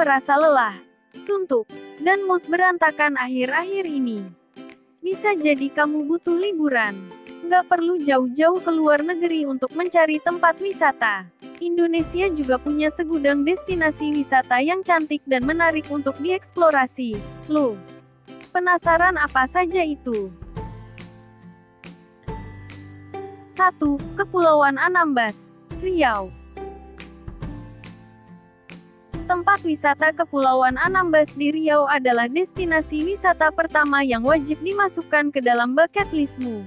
merasa lelah, suntuk, dan mood berantakan akhir-akhir ini. Bisa jadi kamu butuh liburan. Nggak perlu jauh-jauh ke luar negeri untuk mencari tempat wisata. Indonesia juga punya segudang destinasi wisata yang cantik dan menarik untuk dieksplorasi. Loh, penasaran apa saja itu? 1. Kepulauan Anambas, Riau. Tempat wisata Kepulauan Anambas di Riau adalah destinasi wisata pertama yang wajib dimasukkan ke dalam bucket listmu.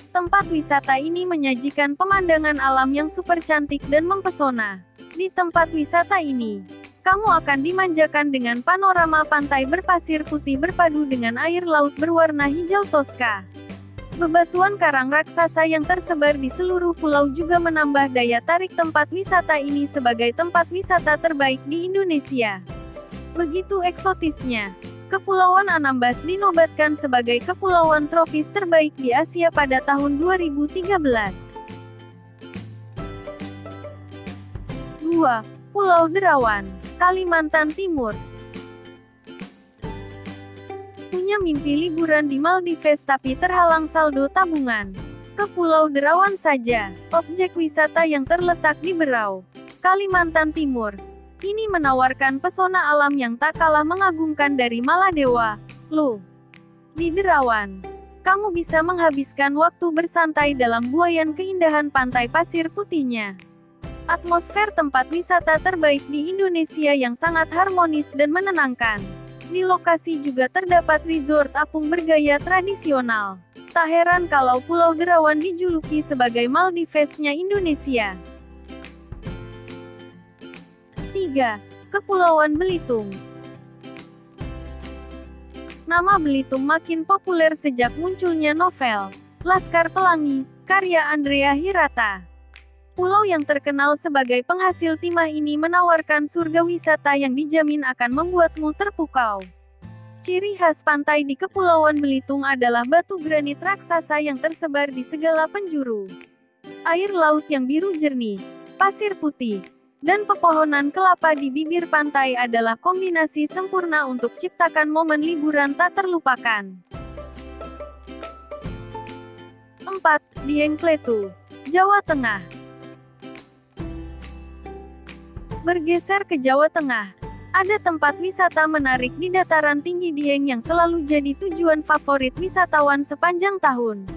Tempat wisata ini menyajikan pemandangan alam yang super cantik dan mempesona. Di tempat wisata ini, kamu akan dimanjakan dengan panorama pantai berpasir putih berpadu dengan air laut berwarna hijau toska. Bebatuan karang raksasa yang tersebar di seluruh pulau juga menambah daya tarik tempat wisata ini sebagai tempat wisata terbaik di Indonesia. Begitu eksotisnya, Kepulauan Anambas dinobatkan sebagai kepulauan tropis terbaik di Asia pada tahun 2013. 2. Pulau Derawan, Kalimantan Timur. Punya mimpi liburan di Maldives tapi terhalang saldo tabungan? Ke Pulau Derawan saja, objek wisata yang terletak di Berau, Kalimantan Timur. Ini menawarkan pesona alam yang tak kalah mengagumkan dari Maladewa. Loh, di Derawan, kamu bisa menghabiskan waktu bersantai dalam buayan keindahan pantai pasir putihnya. Atmosfer tempat wisata terbaik di Indonesia yang sangat harmonis dan menenangkan. Di lokasi juga terdapat resort apung bergaya tradisional. Tak heran kalau Pulau Derawan dijuluki sebagai Maldives-nya Indonesia. 3. Kepulauan Belitung. Nama Belitung makin populer sejak munculnya novel Laskar Pelangi, karya Andrea Hirata. Pulau yang terkenal sebagai penghasil timah ini menawarkan surga wisata yang dijamin akan membuatmu terpukau. Ciri khas pantai di Kepulauan Belitung adalah batu granit raksasa yang tersebar di segala penjuru. Air laut yang biru jernih, pasir putih, dan pepohonan kelapa di bibir pantai adalah kombinasi sempurna untuk ciptakan momen liburan tak terlupakan. 4. Dieng Kletu, Jawa Tengah. Bergeser ke Jawa Tengah, ada tempat wisata menarik di dataran tinggi Dieng yang selalu jadi tujuan favorit wisatawan sepanjang tahun.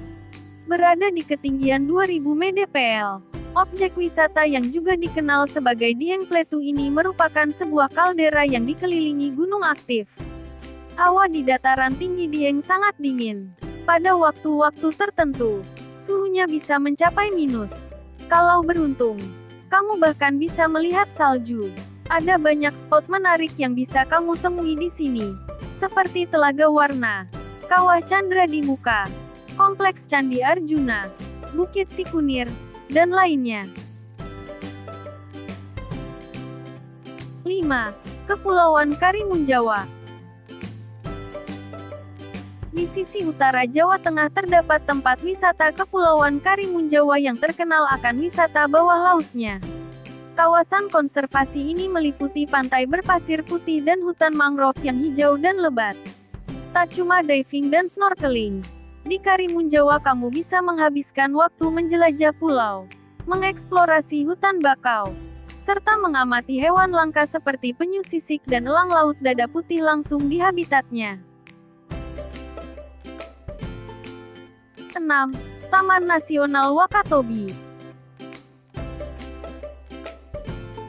Berada di ketinggian 2000 mdpl, objek wisata yang juga dikenal sebagai Dieng Kletu ini merupakan sebuah kaldera yang dikelilingi gunung aktif. Hawa di dataran tinggi Dieng sangat dingin. Pada waktu-waktu tertentu, suhunya bisa mencapai minus. Kalau beruntung, kamu bahkan bisa melihat salju. Ada banyak spot menarik yang bisa kamu temui di sini, seperti Telaga Warna, Kawah Candra di Muka, Kompleks Candi Arjuna, Bukit Sikunir, dan lainnya. 5. Kepulauan Karimun Jawa. Di sisi utara Jawa Tengah terdapat tempat wisata Kepulauan Karimun Jawa yang terkenal akan wisata bawah lautnya. Kawasan konservasi ini meliputi pantai berpasir putih dan hutan mangrove yang hijau dan lebat. Tak cuma diving dan snorkeling. Di Karimun Jawa kamu bisa menghabiskan waktu menjelajah pulau, mengeksplorasi hutan bakau, serta mengamati hewan langka seperti penyu sisik dan elang laut dada putih langsung di habitatnya. 6. Taman Nasional Wakatobi.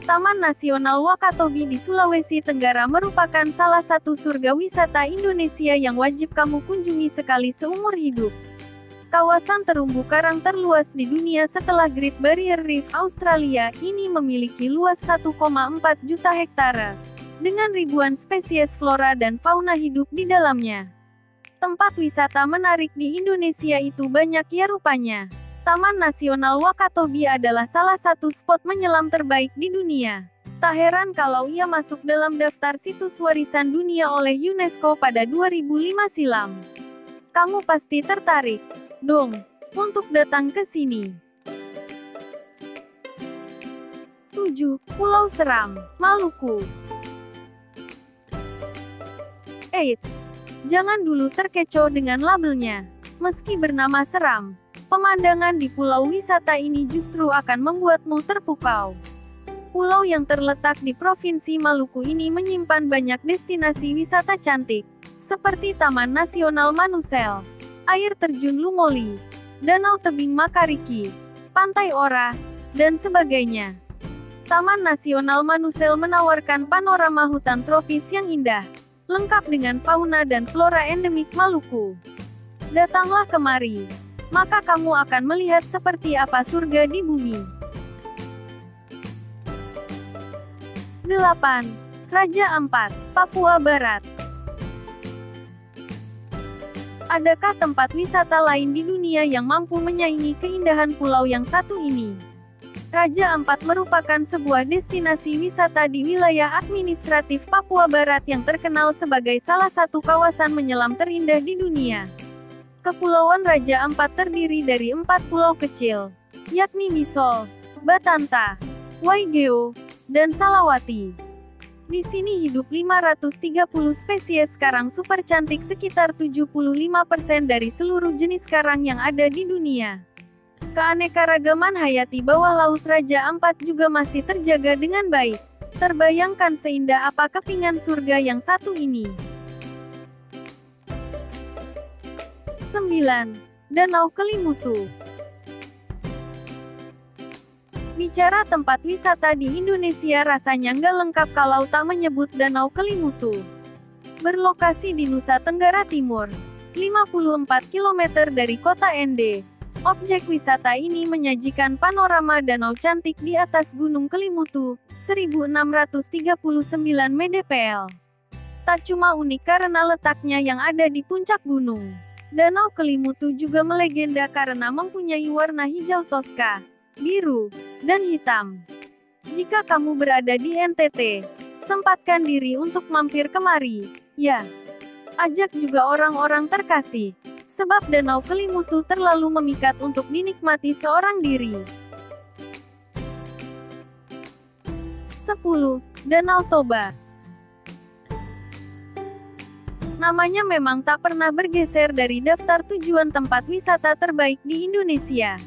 Taman Nasional Wakatobi di Sulawesi Tenggara merupakan salah satu surga wisata Indonesia yang wajib kamu kunjungi sekali seumur hidup. Kawasan terumbu karang terluas di dunia setelah Great Barrier Reef Australia ini memiliki luas 1,4 juta hektare, dengan ribuan spesies flora dan fauna hidup di dalamnya. Tempat wisata menarik di Indonesia itu banyak ya rupanya. Taman Nasional Wakatobi adalah salah satu spot menyelam terbaik di dunia. Tak heran kalau ia masuk dalam daftar situs warisan dunia oleh UNESCO pada 2005 silam. Kamu pasti tertarik, dong, untuk datang ke sini. 7. Pulau Seram, Maluku. Eits, jangan dulu terkecoh dengan labelnya. Meski bernama seram, pemandangan di pulau wisata ini justru akan membuatmu terpukau. Pulau yang terletak di Provinsi Maluku ini menyimpan banyak destinasi wisata cantik, seperti Taman Nasional Manusel, air terjun Lumoli, Danau Tebing Makariki, Pantai Ora, dan sebagainya. Taman Nasional Manusel menawarkan panorama hutan tropis yang indah, lengkap dengan fauna dan flora endemik Maluku. Datanglah kemari, maka kamu akan melihat seperti apa surga di bumi. 8. Raja Ampat, Papua Barat. Adakah tempat wisata lain di dunia yang mampu menyaingi keindahan pulau yang satu ini? Raja Ampat merupakan sebuah destinasi wisata di wilayah administratif Papua Barat yang terkenal sebagai salah satu kawasan menyelam terindah di dunia. Kepulauan Raja Ampat terdiri dari 4 pulau kecil, yakni Misol, Batanta, Waigeo, dan Salawati. Di sini hidup 530 spesies karang super cantik, sekitar 75% dari seluruh jenis karang yang ada di dunia. Keanekaragaman hayati bawah laut Raja Ampat juga masih terjaga dengan baik. Terbayangkan seindah apa kepingan surga yang satu ini. 9. Danau Kelimutu. Bicara tempat wisata di Indonesia rasanya nggak lengkap kalau tak menyebut Danau Kelimutu. Berlokasi di Nusa Tenggara Timur, 54 km dari kota Ende, objek wisata ini menyajikan panorama danau cantik di atas Gunung Kelimutu, 1639 mdpl. Tak cuma unik karena letaknya yang ada di puncak gunung, Danau Kelimutu juga melegenda karena mempunyai warna hijau toska, biru, dan hitam. Jika kamu berada di NTT, sempatkan diri untuk mampir kemari, ya. Ajak juga orang-orang terkasih, sebab Danau Kelimutu terlalu memikat untuk dinikmati seorang diri. 10. Danau Toba. Namanya memang tak pernah bergeser dari daftar tujuan tempat wisata terbaik di Indonesia.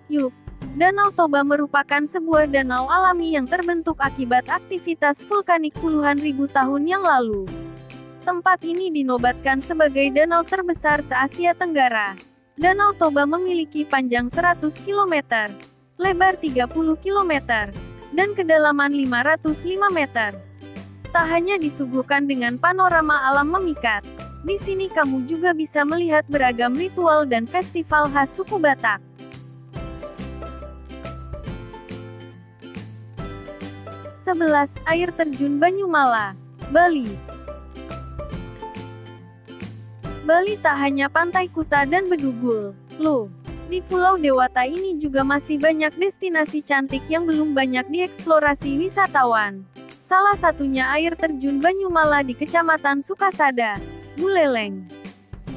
Yup, Danau Toba merupakan sebuah danau alami yang terbentuk akibat aktivitas vulkanik puluhan ribu tahun yang lalu. Tempat ini dinobatkan sebagai danau terbesar se-Asia Tenggara. Danau Toba memiliki panjang 100 km, lebar 30 km, dan kedalaman 505 meter. Tak hanya disuguhkan dengan panorama alam memikat, di sini kamu juga bisa melihat beragam ritual dan festival khas suku Batak. 11. Air terjun Banyumala, Bali. Bali tak hanya pantai Kuta dan Bedugul, loh. Di Pulau Dewata ini juga masih banyak destinasi cantik yang belum banyak dieksplorasi wisatawan. Salah satunya air terjun Banyumala di Kecamatan Sukasada, Buleleng.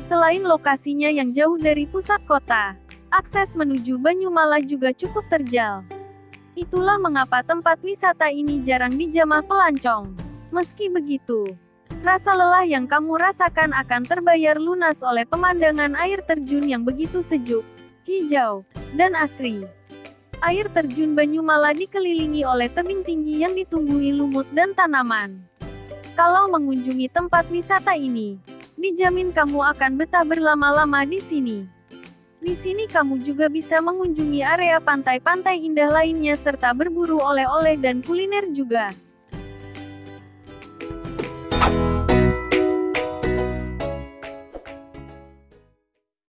Selain lokasinya yang jauh dari pusat kota, akses menuju Banyumala juga cukup terjal. Itulah mengapa tempat wisata ini jarang dijamah pelancong. Meski begitu, rasa lelah yang kamu rasakan akan terbayar lunas oleh pemandangan air terjun yang begitu sejuk, hijau, dan asri. Air terjun Banyumala dikelilingi oleh tebing tinggi yang ditumbuhi lumut dan tanaman. Kalau mengunjungi tempat wisata ini, dijamin kamu akan betah berlama-lama di sini. Di sini kamu juga bisa mengunjungi area pantai-pantai indah lainnya serta berburu oleh-oleh dan kuliner juga.